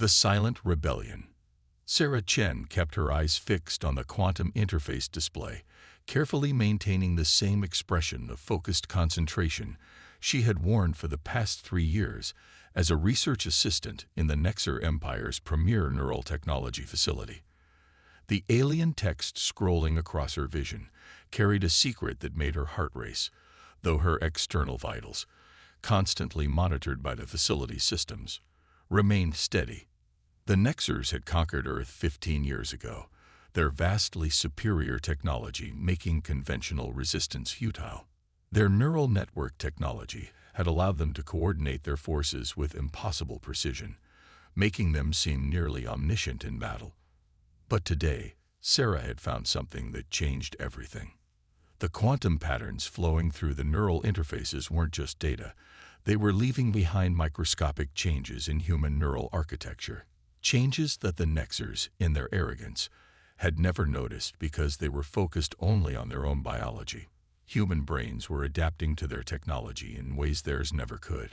The Silent Rebellion. Sarah Chen kept her eyes fixed on the quantum interface display, carefully maintaining the same expression of focused concentration she had worn for the past 3 years as a research assistant in the Nexer Empire's premier neural technology facility. The alien text scrolling across her vision carried a secret that made her heart race, though her external vitals, constantly monitored by the facility's systems, remained steady. The Nexers had conquered Earth 15 years ago, their vastly superior technology making conventional resistance futile. Their neural network technology had allowed them to coordinate their forces with impossible precision, making them seem nearly omniscient in battle. But today, Sarah had found something that changed everything. The quantum patterns flowing through the neural interfaces weren't just data. They were leaving behind microscopic changes in human neural architecture. Changes that the Nexers, in their arrogance, had never noticed because they were focused only on their own biology. Human brains were adapting to their technology in ways theirs never could.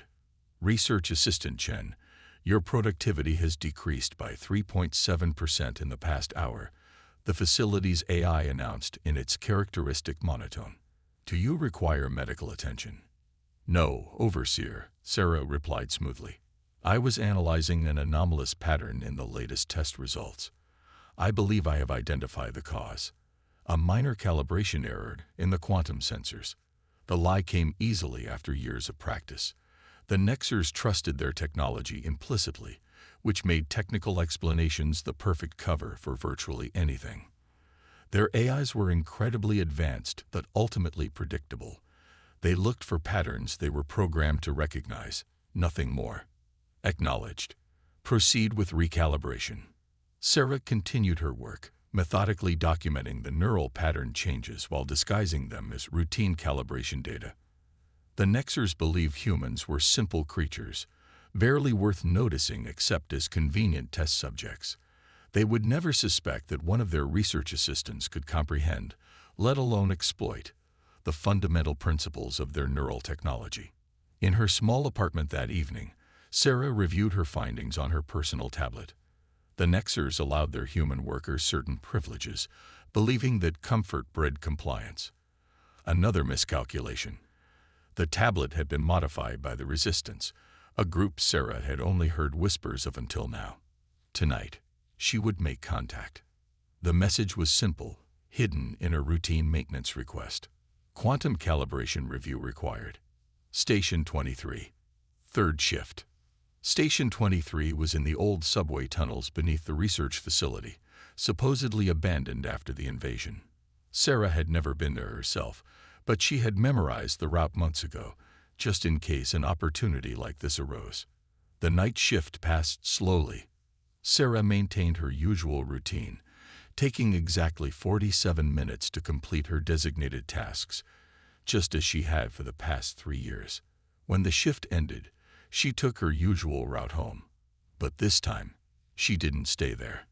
Research Assistant Chen, your productivity has decreased by 3.7% in the past hour, the facility's AI announced in its characteristic monotone. Do you require medical attention? No, Overseer, Sarah replied smoothly. I was analyzing an anomalous pattern in the latest test results. I believe I have identified the cause. A minor calibration error in the quantum sensors. The lie came easily after years of practice. The Nexers trusted their technology implicitly, which made technical explanations the perfect cover for virtually anything. Their AIs were incredibly advanced but ultimately predictable. They looked for patterns they were programmed to recognize, nothing more. Acknowledged. Proceed with recalibration. Sarah continued her work, methodically documenting the neural pattern changes while disguising them as routine calibration data. The Nexers believed humans were simple creatures, barely worth noticing except as convenient test subjects. They would never suspect that one of their research assistants could comprehend, let alone exploit, the fundamental principles of their neural technology. In her small apartment that evening, Sarah reviewed her findings on her personal tablet. The Nexers allowed their human workers certain privileges, believing that comfort bred compliance. Another miscalculation. The tablet had been modified by the Resistance, a group Sarah had only heard whispers of until now. Tonight, she would make contact. The message was simple, hidden in a routine maintenance request. Quantum calibration review required. Station 23. Third shift. Station 23 was in the old subway tunnels beneath the research facility, supposedly abandoned after the invasion. Sarah had never been there herself, but she had memorized the route months ago, just in case an opportunity like this arose. The night shift passed slowly. Sarah maintained her usual routine, taking exactly 47 minutes to complete her designated tasks, just as she had for the past 3 years. When the shift ended, she took her usual route home. But this time, she didn't stay there.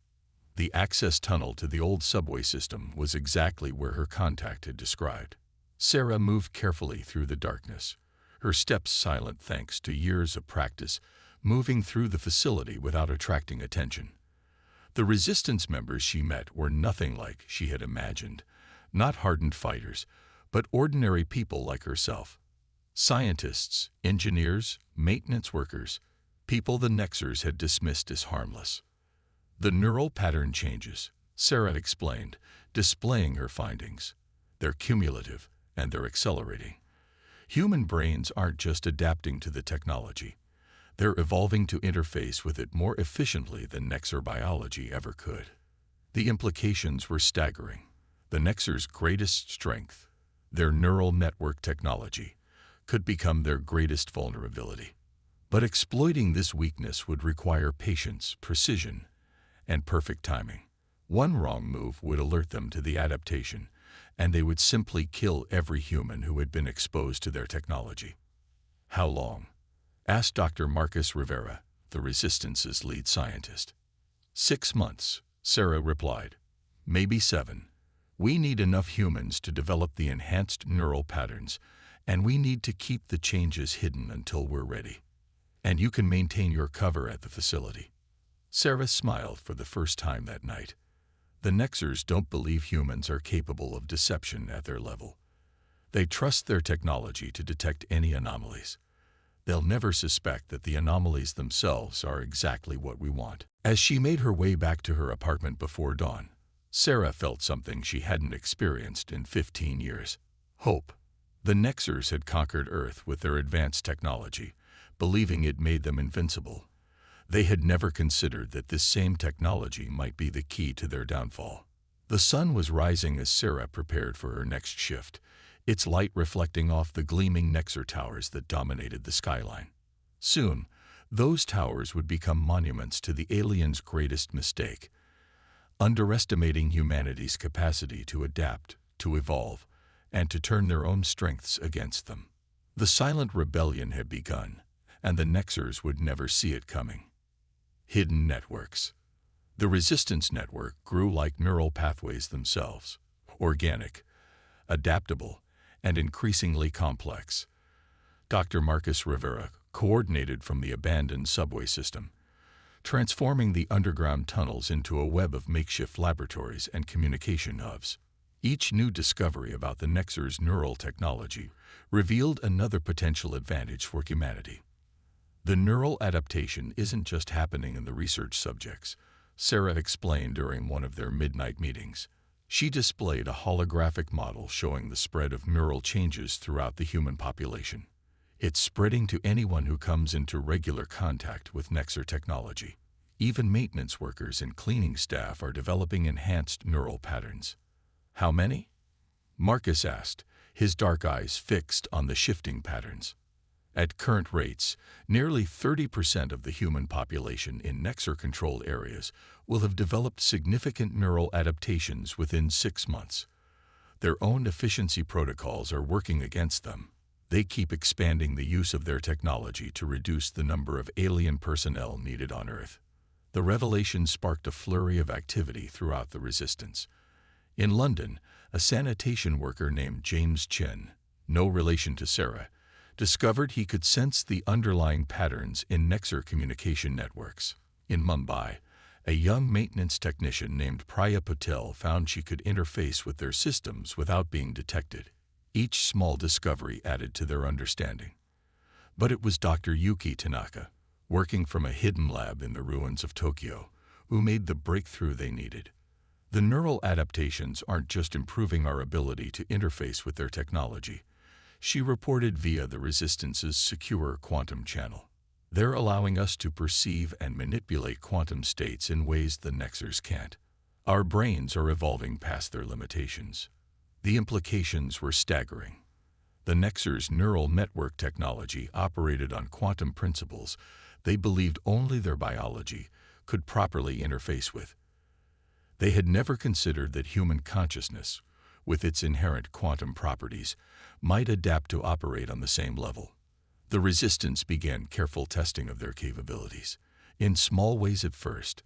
The access tunnel to the old subway system was exactly where her contact had described. Sarah moved carefully through the darkness, her steps silent thanks to years of practice, moving through the facility without attracting attention. The Resistance members she met were nothing like she had imagined, not hardened fighters, but ordinary people like herself. Scientists, engineers, maintenance workers, people the Nexers had dismissed as harmless. The neural pattern changes, Sarah explained, displaying her findings. They're cumulative, and they're accelerating. Human brains aren't just adapting to the technology. They're evolving to interface with it more efficiently than Nexer biology ever could. The implications were staggering. The Nexers' greatest strength, their neural network technology, could become their greatest vulnerability. But exploiting this weakness would require patience, precision, and perfect timing. One wrong move would alert them to the adaptation, and they would simply kill every human who had been exposed to their technology. How long? Asked Dr. Marcus Rivera, the Resistance's lead scientist. 6 months, Sarah replied. Maybe 7. We need enough humans to develop the enhanced neural patterns, and we need to keep the changes hidden until we're ready. And you can maintain your cover at the facility. Sarah smiled for the first time that night. The Nexers don't believe humans are capable of deception at their level. They trust their technology to detect any anomalies. They'll never suspect that the anomalies themselves are exactly what we want. As she made her way back to her apartment before dawn, Sarah felt something she hadn't experienced in 15 years. Hope. The Nexers had conquered Earth with their advanced technology, believing it made them invincible. They had never considered that this same technology might be the key to their downfall. The sun was rising as Sarah prepared for her next shift, its light reflecting off the gleaming Nexer towers that dominated the skyline. Soon, those towers would become monuments to the aliens' greatest mistake, underestimating humanity's capacity to adapt, to evolve, and to turn their own strengths against them. The silent rebellion had begun, and the Nexers would never see it coming. Hidden networks. The resistance network grew like neural pathways themselves, organic, adaptable, and increasingly complex. Dr. Marcus Rivera coordinated from the abandoned subway system, transforming the underground tunnels into a web of makeshift laboratories and communication hubs. Each new discovery about the Nexers' neural technology revealed another potential advantage for humanity. The neural adaptation isn't just happening in the research subjects, Sarah explained during one of their midnight meetings. She displayed a holographic model showing the spread of neural changes throughout the human population. It's spreading to anyone who comes into regular contact with Nexer technology. Even maintenance workers and cleaning staff are developing enhanced neural patterns. How many? Marcus asked, his dark eyes fixed on the shifting patterns. At current rates, nearly 30% of the human population in Nexer-controlled areas will have developed significant neural adaptations within 6 months. Their own efficiency protocols are working against them. They keep expanding the use of their technology to reduce the number of alien personnel needed on Earth. The revelation sparked a flurry of activity throughout the resistance. In London, a sanitation worker named James Chen, no relation to Sarah, discovered he could sense the underlying patterns in Nexer communication networks. In Mumbai, a young maintenance technician named Priya Patel found she could interface with their systems without being detected. Each small discovery added to their understanding. But it was Dr. Yuki Tanaka, working from a hidden lab in the ruins of Tokyo, who made the breakthrough they needed. The neural adaptations aren't just improving our ability to interface with their technology, she reported via the Resistance's secure quantum channel. They're allowing us to perceive and manipulate quantum states in ways the Nexers can't. Our brains are evolving past their limitations. The implications were staggering. The Nexers' neural network technology operated on quantum principles they believed only their biology could properly interface with. They had never considered that human consciousness, with its inherent quantum properties, might adapt to operate on the same level. The Resistance began careful testing of their capabilities, in small ways at first,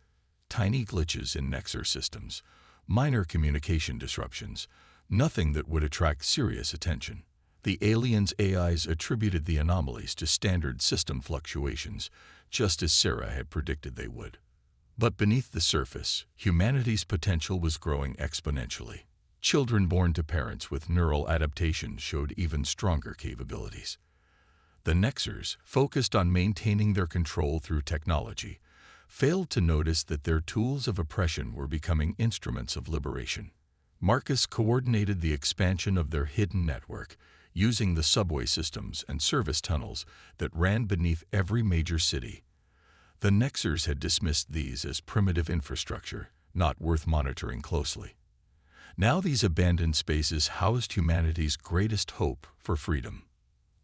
tiny glitches in Nexer systems, minor communication disruptions, nothing that would attract serious attention. The aliens' AIs attributed the anomalies to standard system fluctuations, just as Sarah had predicted they would. But beneath the surface, humanity's potential was growing exponentially. Children born to parents with neural adaptation showed even stronger capabilities. The Nexers, focused on maintaining their control through technology, failed to notice that their tools of oppression were becoming instruments of liberation. Marcus coordinated the expansion of their hidden network, using the subway systems and service tunnels that ran beneath every major city. The Nexers had dismissed these as primitive infrastructure, not worth monitoring closely. Now these abandoned spaces housed humanity's greatest hope for freedom.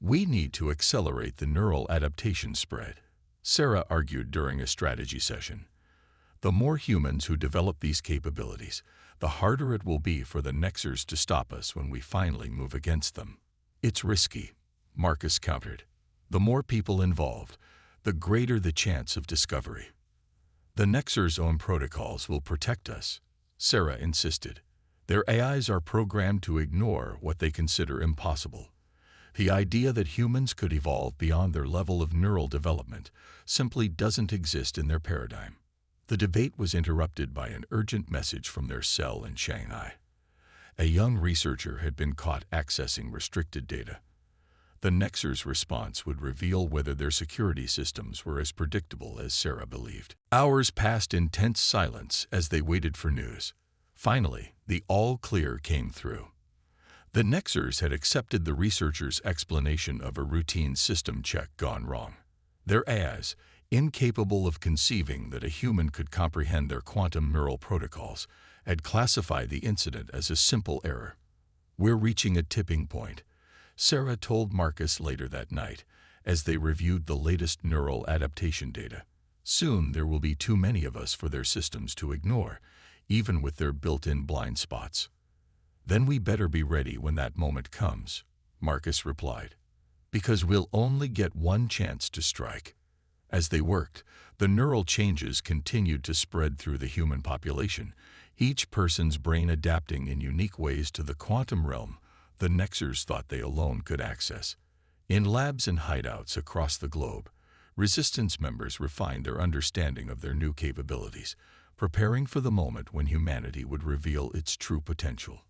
We need to accelerate the neural adaptation spread, Sarah argued during a strategy session. The more humans who develop these capabilities, the harder it will be for the Nexers to stop us when we finally move against them. It's risky, Marcus countered. The more people involved, the greater the chance of discovery. The Nexers' own protocols will protect us, Sarah insisted. Their AIs are programmed to ignore what they consider impossible. The idea that humans could evolve beyond their level of neural development simply doesn't exist in their paradigm. The debate was interrupted by an urgent message from their cell in Shanghai. A young researcher had been caught accessing restricted data. The Nexer's response would reveal whether their security systems were as predictable as Sarah believed. Hours passed in tense silence as they waited for news. Finally, the all-clear came through. The Nexers had accepted the researchers' explanation of a routine system check gone wrong. Their AIs, incapable of conceiving that a human could comprehend their quantum neural protocols, had classified the incident as a simple error. "We're reaching a tipping point," Sarah told Marcus later that night, as they reviewed the latest neural adaptation data. "Soon there will be too many of us for their systems to ignore, even with their built-in blind spots." "Then we better be ready when that moment comes," Marcus replied, "because we'll only get one chance to strike." As they worked, the neural changes continued to spread through the human population, each person's brain adapting in unique ways to the quantum realm the Nexers thought they alone could access. In labs and hideouts across the globe, Resistance members refined their understanding of their new capabilities, preparing for the moment when humanity would reveal its true potential.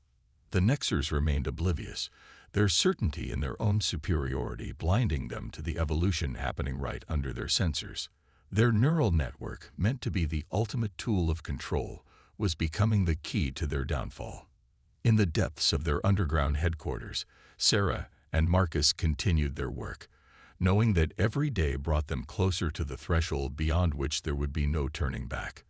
The Nexers remained oblivious, their certainty in their own superiority blinding them to the evolution happening right under their sensors. Their neural network, meant to be the ultimate tool of control, was becoming the key to their downfall. In the depths of their underground headquarters, Sarah and Marcus continued their work, knowing that every day brought them closer to the threshold beyond which there would be no turning back.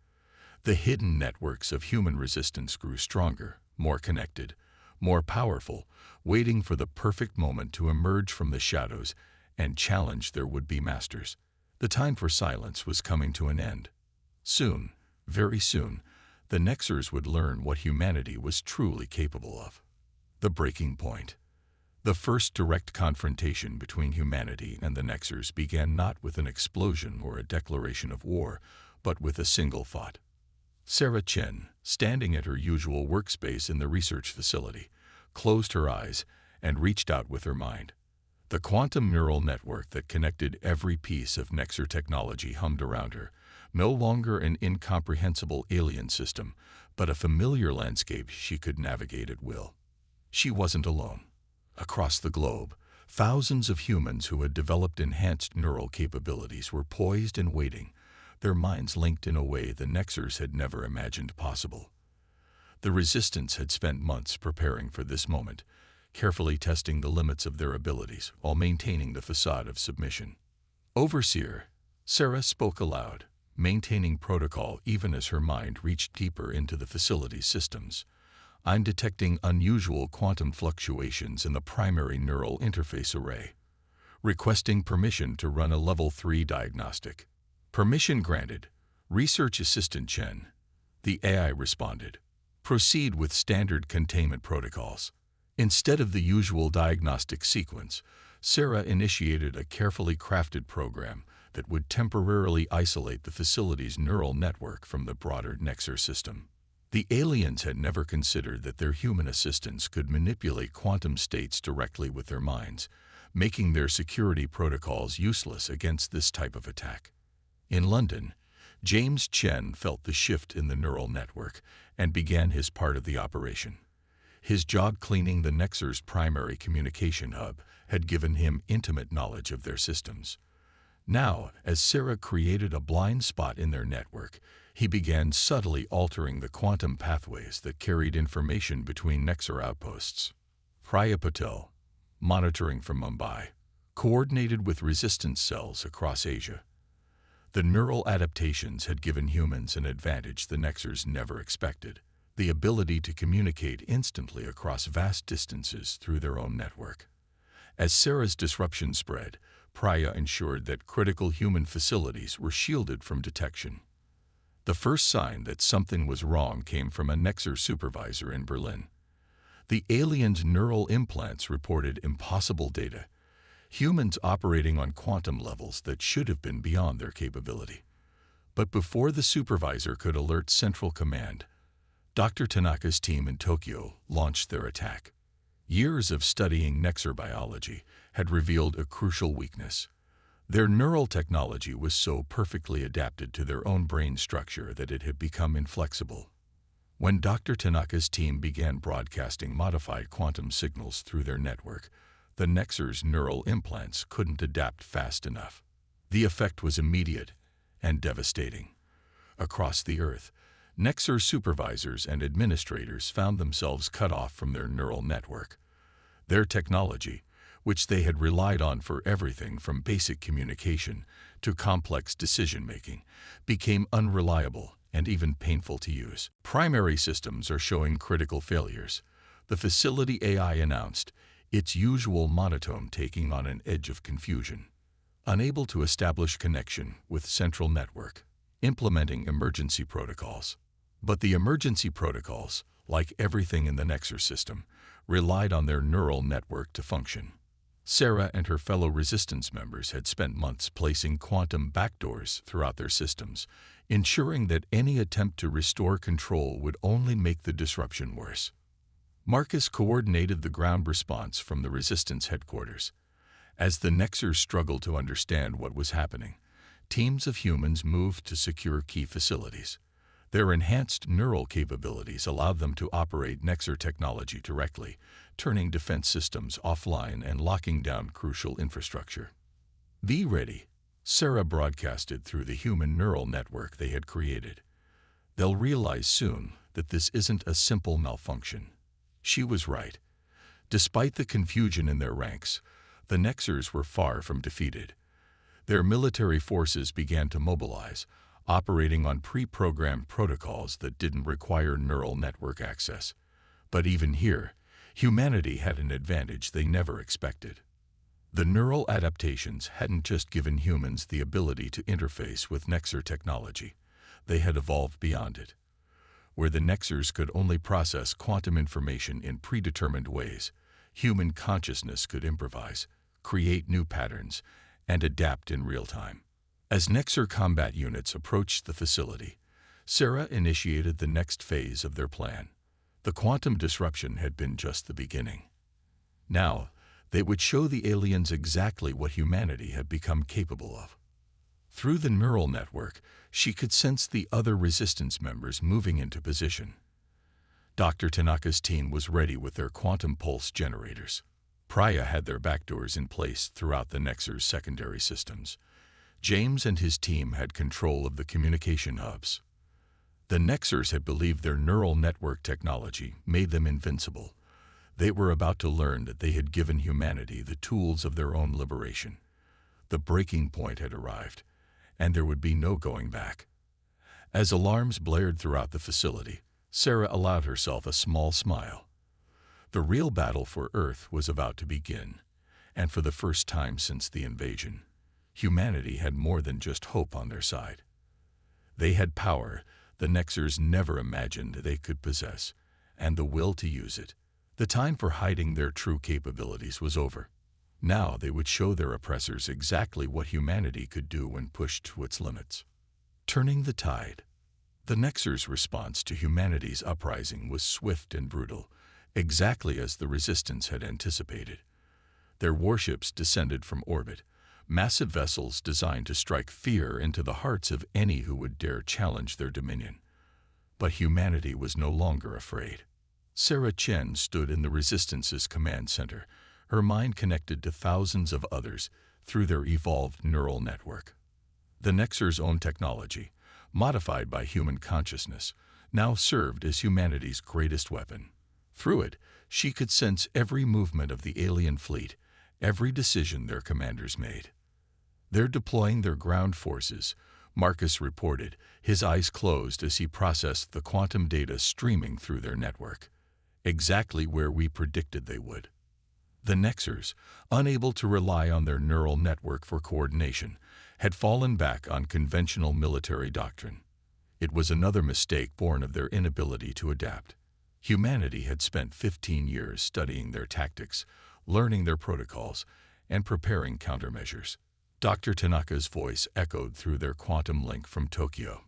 The hidden networks of human resistance grew stronger, more connected, more powerful, waiting for the perfect moment to emerge from the shadows and challenge their would-be masters. The time for silence was coming to an end. Soon, very soon, the Nexers would learn what humanity was truly capable of. The breaking point. The first direct confrontation between humanity and the Nexers began not with an explosion or a declaration of war, but with a single thought. Sarah Chen, standing at her usual workspace in the research facility, closed her eyes and reached out with her mind. The quantum neural network that connected every piece of Nexer technology hummed around her, no longer an incomprehensible alien system, but a familiar landscape she could navigate at will. She wasn't alone. Across the globe, thousands of humans who had developed enhanced neural capabilities were poised and waiting, their minds linked in a way the Nexers had never imagined possible. The Resistance had spent months preparing for this moment, carefully testing the limits of their abilities while maintaining the facade of submission. "Overseer," Sarah spoke aloud, maintaining protocol even as her mind reached deeper into the facility's systems. "I'm detecting unusual quantum fluctuations in the primary neural interface array. Requesting permission to run a Level 3 diagnostic." "Permission granted, Research Assistant Chen," the AI responded. "Proceed with standard containment protocols." Instead of the usual diagnostic sequence, Sarah initiated a carefully crafted program that would temporarily isolate the facility's neural network from the broader Nexer system. The aliens had never considered that their human assistants could manipulate quantum states directly with their minds, making their security protocols useless against this type of attack. In London, James Chen felt the shift in the neural network and began his part of the operation. His job cleaning the Nexer's primary communication hub had given him intimate knowledge of their systems. Now, as Sarah created a blind spot in their network, he began subtly altering the quantum pathways that carried information between Nexer outposts. Priya Patel, monitoring from Mumbai, coordinated with resistance cells across Asia. The neural adaptations had given humans an advantage the Nexers never expected, the ability to communicate instantly across vast distances through their own network. As Sarah's disruption spread, Priya ensured that critical human facilities were shielded from detection. The first sign that something was wrong came from a Nexer supervisor in Berlin. The aliens' neural implants reported impossible data, humans operating on quantum levels that should have been beyond their capability. But before the supervisor could alert Central Command, Dr. Tanaka's team in Tokyo launched their attack. Years of studying Nexer biology had revealed a crucial weakness. Their neural technology was so perfectly adapted to their own brain structure that it had become inflexible. When Dr. Tanaka's team began broadcasting modified quantum signals through their network, the Nexer's neural implants couldn't adapt fast enough. The effect was immediate and devastating. Across the Earth, Nexer supervisors and administrators found themselves cut off from their neural network. Their technology, which they had relied on for everything from basic communication to complex decision-making, became unreliable and even painful to use. Primary systems are showing critical failures. The facility AI announced, its usual monotone taking on an edge of confusion. Unable to establish connection with central network, implementing emergency protocols. But the emergency protocols, like everything in the Nexer system, relied on their neural network to function. Sarah and her fellow resistance members had spent months placing quantum backdoors throughout their systems, ensuring that any attempt to restore control would only make the disruption worse. Marcus coordinated the ground response from the resistance headquarters. As the Nexers struggled to understand what was happening, teams of humans moved to secure key facilities. Their enhanced neural capabilities allowed them to operate Nexer technology directly, turning defense systems offline and locking down crucial infrastructure. "Be ready," Sarah broadcasted through the human neural network they had created. "They'll realize soon that this isn't a simple malfunction." She was right. Despite the confusion in their ranks, the Nexers were far from defeated. Their military forces began to mobilize, operating on pre-programmed protocols that didn't require neural network access. But even here, humanity had an advantage they never expected. The neural adaptations hadn't just given humans the ability to interface with Nexer technology. They had evolved beyond it. Where the Nexers could only process quantum information in predetermined ways, human consciousness could improvise, create new patterns, and adapt in real time. As Nexer combat units approached the facility, Sarah initiated the next phase of their plan. The quantum disruption had been just the beginning. Now, they would show the aliens exactly what humanity had become capable of. Through the neural network, she could sense the other resistance members moving into position. Dr. Tanaka's team was ready with their quantum pulse generators. Priya had their backdoors in place throughout the Nexer's secondary systems. James and his team had control of the communication hubs. The Nexers had believed their neural network technology made them invincible. They were about to learn that they had given humanity the tools of their own liberation. The breaking point had arrived, and there would be no going back. As alarms blared throughout the facility, Sarah allowed herself a small smile. The real battle for Earth was about to begin, and for the first time since the invasion, humanity had more than just hope on their side. They had power the Nexers never imagined they could possess, and the will to use it. The time for hiding their true capabilities was over. Now they would show their oppressors exactly what humanity could do when pushed to its limits. Turning the tide. The Nexers' response to humanity's uprising was swift and brutal, exactly as the Resistance had anticipated. Their warships descended from orbit, massive vessels designed to strike fear into the hearts of any who would dare challenge their dominion. But humanity was no longer afraid. Sarah Chen stood in the Resistance's command center, her mind connected to thousands of others through their evolved neural network. The Nexer's own technology, modified by human consciousness, now served as humanity's greatest weapon. Through it, she could sense every movement of the alien fleet, every decision their commanders made. "They're deploying their ground forces," Marcus reported, his eyes closed as he processed the quantum data streaming through their network. "Exactly where we predicted they would." The Nexers, unable to rely on their neural network for coordination, had fallen back on conventional military doctrine. It was another mistake born of their inability to adapt. Humanity had spent 15 years studying their tactics, learning their protocols, and preparing countermeasures. Dr. Tanaka's voice echoed through their quantum link from Tokyo.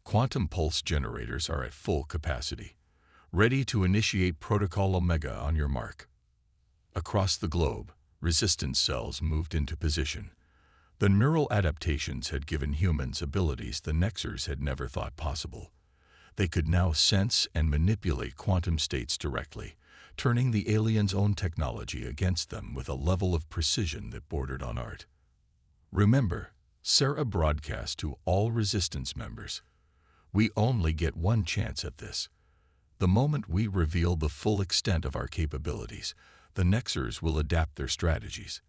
"Quantum pulse generators are at full capacity. Ready to initiate Protocol Omega on your mark." Across the globe, resistance cells moved into position. The neural adaptations had given humans abilities the Nexers had never thought possible. They could now sense and manipulate quantum states directly, turning the aliens' own technology against them with a level of precision that bordered on art. Remember, Sarah broadcast to all Resistance members, "We only get one chance at this. The moment we reveal the full extent of our capabilities, the Nexers will adapt their strategies.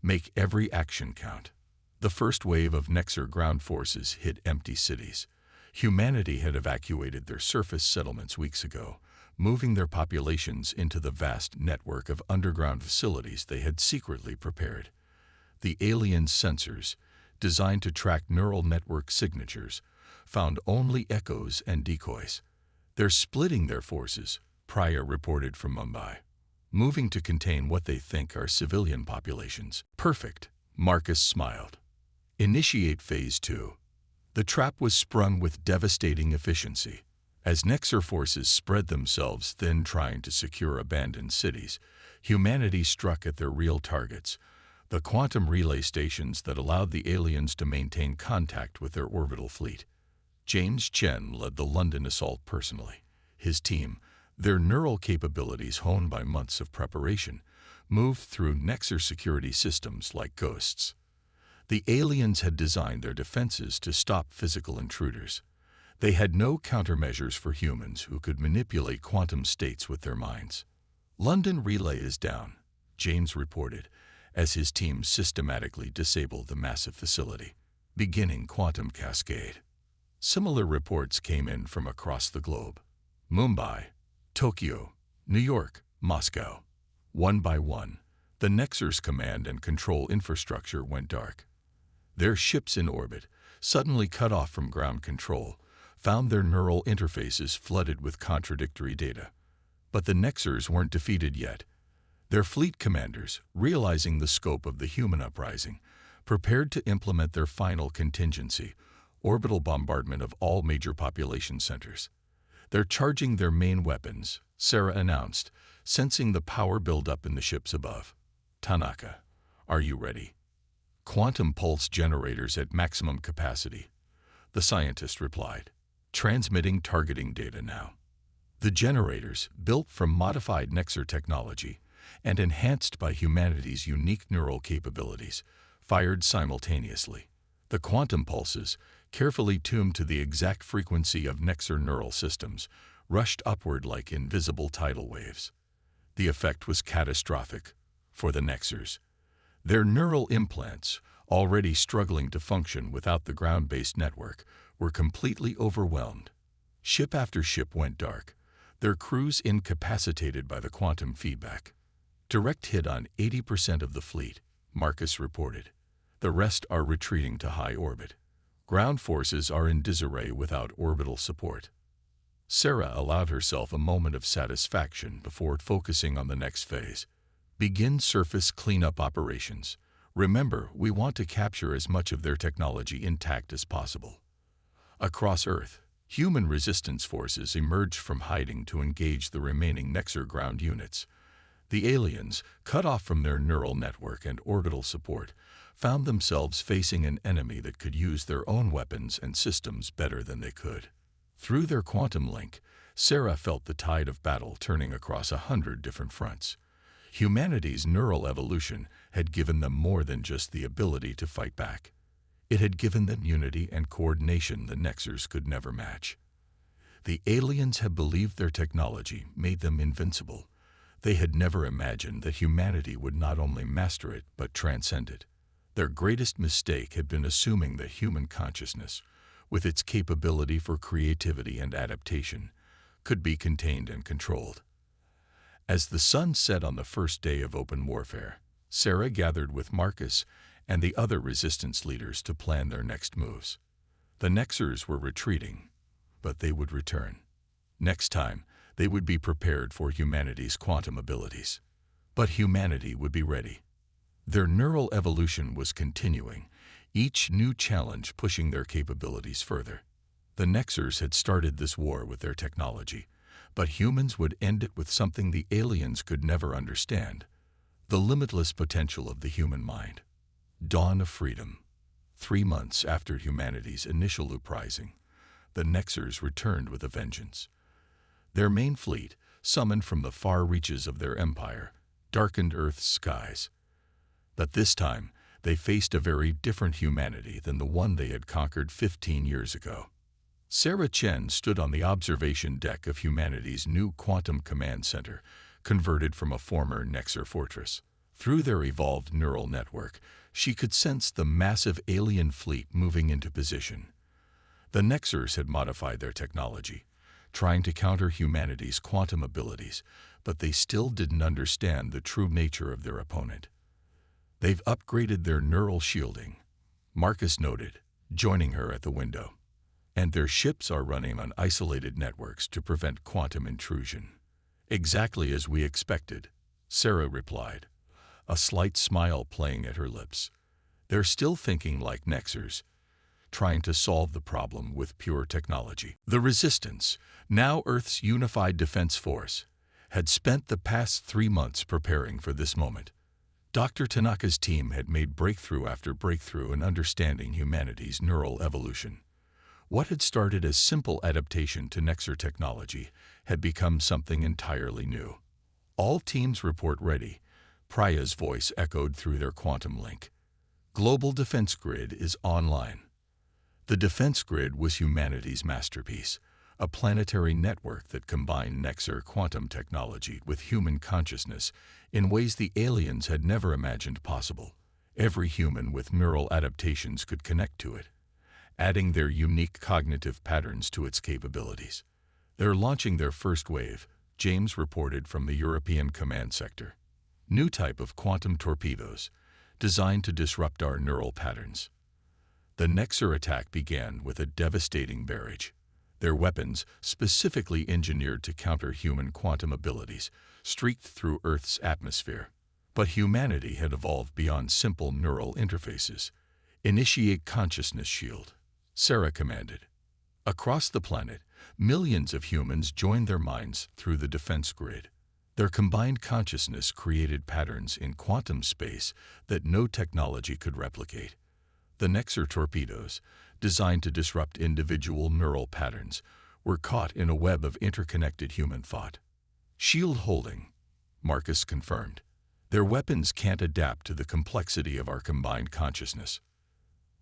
Make every action count." The first wave of Nexer ground forces hit empty cities. Humanity had evacuated their surface settlements weeks ago, moving their populations into the vast network of underground facilities they had secretly prepared. The aliens' sensors, designed to track neural network signatures, found only echoes and decoys. "They're splitting their forces," Pryor reported from Mumbai, "moving to contain what they think are civilian populations." "Perfect," Marcus smiled. "Initiate Phase 2. The trap was sprung with devastating efficiency. As Nexer forces spread themselves thin trying to secure abandoned cities, humanity struck at their real targets, the quantum relay stations that allowed the aliens to maintain contact with their orbital fleet. James Chen led the London assault personally. His team, their neural capabilities honed by months of preparation, moved through Nexer security systems like ghosts. The aliens had designed their defenses to stop physical intruders. They had no countermeasures for humans who could manipulate quantum states with their minds. "London relay is down," James reported, as his team systematically disabled the massive facility, beginning quantum cascade. Similar reports came in from across the globe. Mumbai, Tokyo, New York, Moscow. One by one, the Nexer's command and control infrastructure went dark. Their ships in orbit, suddenly cut off from ground control, found their neural interfaces flooded with contradictory data. But the Nexers weren't defeated yet. Their fleet commanders, realizing the scope of the human uprising, prepared to implement their final contingency, orbital bombardment of all major population centers. "They're charging their main weapons," Sarah announced, sensing the power build up in the ships above. "Tanaka, are you ready?" "Quantum pulse generators at maximum capacity," the scientist replied. "Transmitting targeting data now." The generators, built from modified Nexer technology and enhanced by humanity's unique neural capabilities, fired simultaneously. The quantum pulses, carefully tuned to the exact frequency of Nexer neural systems, rushed upward like invisible tidal waves. The effect was catastrophic for the Nexers. Their neural implants, already struggling to function without the ground-based network, were completely overwhelmed. Ship after ship went dark, their crews incapacitated by the quantum feedback. "Direct hit on 80% of the fleet," Marcus reported. "The rest are retreating to high orbit. Ground forces are in disarray without orbital support." Sarah allowed herself a moment of satisfaction before focusing on the next phase. "Begin surface cleanup operations. Remember, we want to capture as much of their technology intact as possible." Across Earth, human resistance forces emerged from hiding to engage the remaining Nexer ground units. The aliens, cut off from their neural network and orbital support, found themselves facing an enemy that could use their own weapons and systems better than they could. Through their quantum link, Sarah felt the tide of battle turning across 100 different fronts. Humanity's neural evolution had given them more than just the ability to fight back. It had given them unity and coordination the Nexers could never match. The aliens had believed their technology made them invincible. They had never imagined that humanity would not only master it but transcend it. Their greatest mistake had been assuming that human consciousness, with its capability for creativity and adaptation, could be contained and controlled. As the sun set on the first day of open warfare, Sarah gathered with Marcus and the other resistance leaders to plan their next moves. The Nexers were retreating, but they would return. Next time, they would be prepared for humanity's quantum abilities. But humanity would be ready. Their neural evolution was continuing, each new challenge pushing their capabilities further. The Nexers had started this war with their technology, but humans would end it with something the aliens could never understand: the limitless potential of the human mind. Dawn of freedom. 3 months after humanity's initial uprising, the Nexers returned with a vengeance. Their main fleet, summoned from the far reaches of their empire, darkened Earth's skies. But this time, they faced a very different humanity than the one they had conquered 15 years ago. Sarah Chen stood on the observation deck of humanity's new quantum command center, converted from a former Nexer fortress. Through their evolved neural network, she could sense the massive alien fleet moving into position. The Nexers had modified their technology, trying to counter humanity's quantum abilities, but they still didn't understand the true nature of their opponent. "They've upgraded their neural shielding," Marcus noted, joining her at the window. "And their ships are running on isolated networks to prevent quantum intrusion." "Exactly as we expected," Sarah replied, a slight smile playing at her lips. "They're still thinking like Nexers, trying to solve the problem with pure technology." The Resistance, now Earth's unified defense force, had spent the past 3 months preparing for this moment. Dr. Tanaka's team had made breakthrough after breakthrough in understanding humanity's neural evolution. What had started as simple adaptation to Nexer technology had become something entirely new. "All teams report ready," Praya's voice echoed through their quantum link. "Global Defense Grid is online." The Defense Grid was humanity's masterpiece, a planetary network that combined Nexer quantum technology with human consciousness in ways the aliens had never imagined possible. Every human with neural adaptations could connect to it, adding their unique cognitive patterns to its capabilities. "They're launching their first wave," James reported from the European command sector. "New type of quantum torpedoes, designed to disrupt our neural patterns." The Nexer attack began with a devastating barrage. Their weapons, specifically engineered to counter human quantum abilities, streaked through Earth's atmosphere. But humanity had evolved beyond simple neural interfaces. "Initiate consciousness shield," Sarah commanded. Across the planet, millions of humans joined their minds through the defense grid. Their combined consciousness created patterns in quantum space that no technology could replicate. The Nexer torpedoes, designed to disrupt individual neural patterns, were caught in a web of interconnected human thought. "Shield holding," Marcus confirmed. "Their weapons can't adapt to the complexity of our combined consciousness."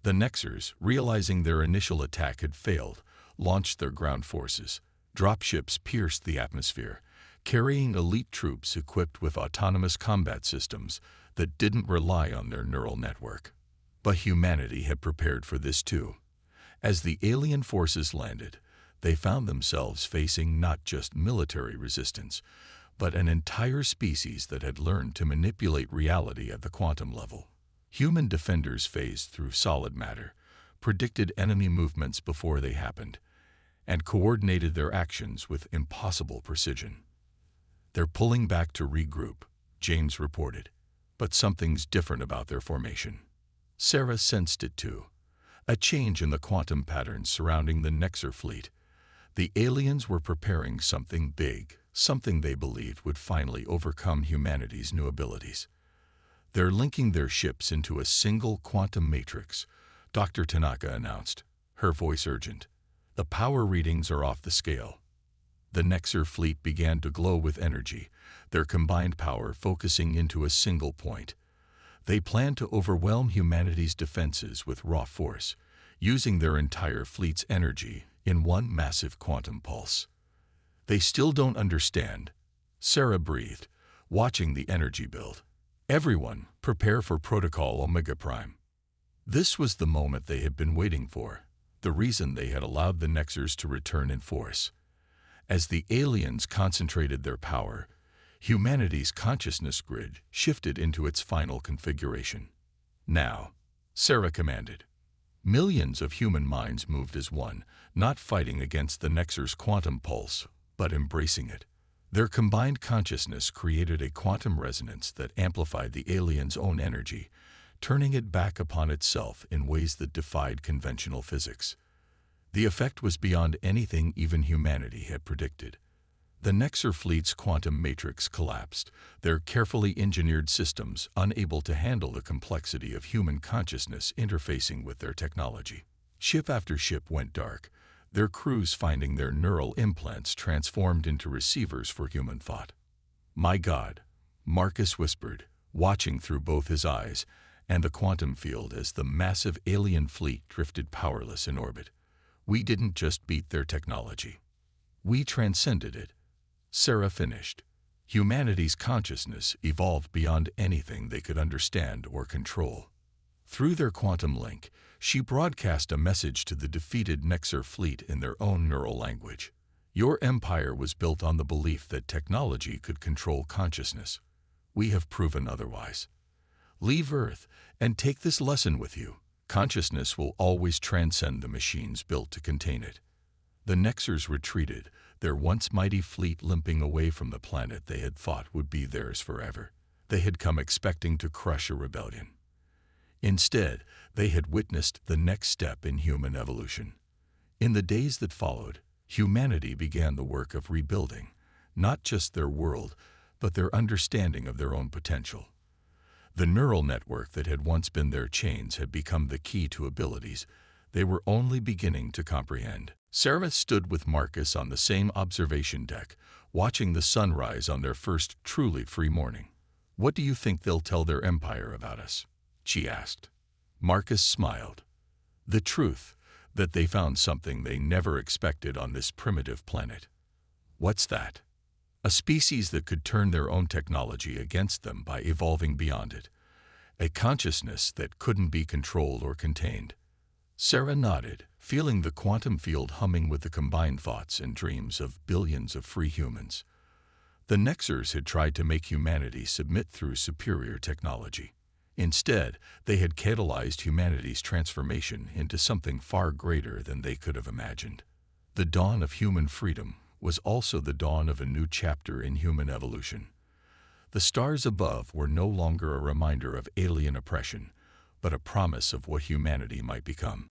The Nexers, realizing their initial attack had failed, launched their ground forces. Dropships pierced the atmosphere, carrying elite troops equipped with autonomous combat systems that didn't rely on their neural network. But humanity had prepared for this too. As the alien forces landed, they found themselves facing not just military resistance, but an entire species that had learned to manipulate reality at the quantum level. Human defenders phased through solid matter, predicted enemy movements before they happened, and coordinated their actions with impossible precision. "They're pulling back to regroup," James reported, "but something's different about their formation." Sarah sensed it too, a change in the quantum patterns surrounding the Nexer fleet. The aliens were preparing something big, something they believed would finally overcome humanity's new abilities. "They're linking their ships into a single quantum matrix," Dr. Tanaka announced, her voice urgent. "The power readings are off the scale." The Nexer fleet began to glow with energy, their combined power focusing into a single point. They planned to overwhelm humanity's defenses with raw force, using their entire fleet's energy in one massive quantum pulse. "They still don't understand," Sarah breathed, watching the energy build. "Everyone, prepare for Protocol Omega Prime." This was the moment they had been waiting for, the reason they had allowed the Nexers to return in force. As the aliens concentrated their power, humanity's consciousness grid shifted into its final configuration. "Now," Sarah commanded. Millions of human minds moved as one, not fighting against the Nexer's quantum pulse, but embracing it. Their combined consciousness created a quantum resonance that amplified the alien's own energy, turning it back upon itself in ways that defied conventional physics. The effect was beyond anything even humanity had predicted. The Nexer fleet's quantum matrix collapsed, their carefully engineered systems unable to handle the complexity of human consciousness interfacing with their technology. Ship after ship went dark, their crews finding their neural implants transformed into receivers for human thought. "My God," Marcus whispered, watching through both his eyes and the quantum field as the massive alien fleet drifted powerless in orbit. "We didn't just beat their technology. We transcended it," Sarah finished. Humanity's consciousness evolved beyond anything they could understand or control. Through their quantum link, she broadcast a message to the defeated Nexer fleet in their own neural language. "Your empire was built on the belief that technology could control consciousness. We have proven otherwise. Leave Earth and take this lesson with you. Consciousness will always transcend the machines built to contain it." The Nexers retreated, their once mighty fleet limping away from the planet they had thought would be theirs forever. They had come expecting to crush a rebellion. Instead, they had witnessed the next step in human evolution. In the days that followed, humanity began the work of rebuilding, not just their world, but their understanding of their own potential. The neural network that had once been their chains had become the key to abilities they were only beginning to comprehend. Sarah stood with Marcus on the same observation deck, watching the sunrise on their first truly free morning. "What do you think they'll tell their empire about us?" she asked. Marcus smiled. "The truth, that they found something they never expected on this primitive planet." "What's that?" "A species that could turn their own technology against them by evolving beyond it. A consciousness that couldn't be controlled or contained." Sarah nodded, feeling the quantum field humming with the combined thoughts and dreams of billions of free humans. The Nexers had tried to make humanity submit through superior technology. Instead, they had catalyzed humanity's transformation into something far greater than they could have imagined. The dawn of human freedom was also the dawn of a new chapter in human evolution. The stars above were no longer a reminder of alien oppression, but a promise of what humanity might become.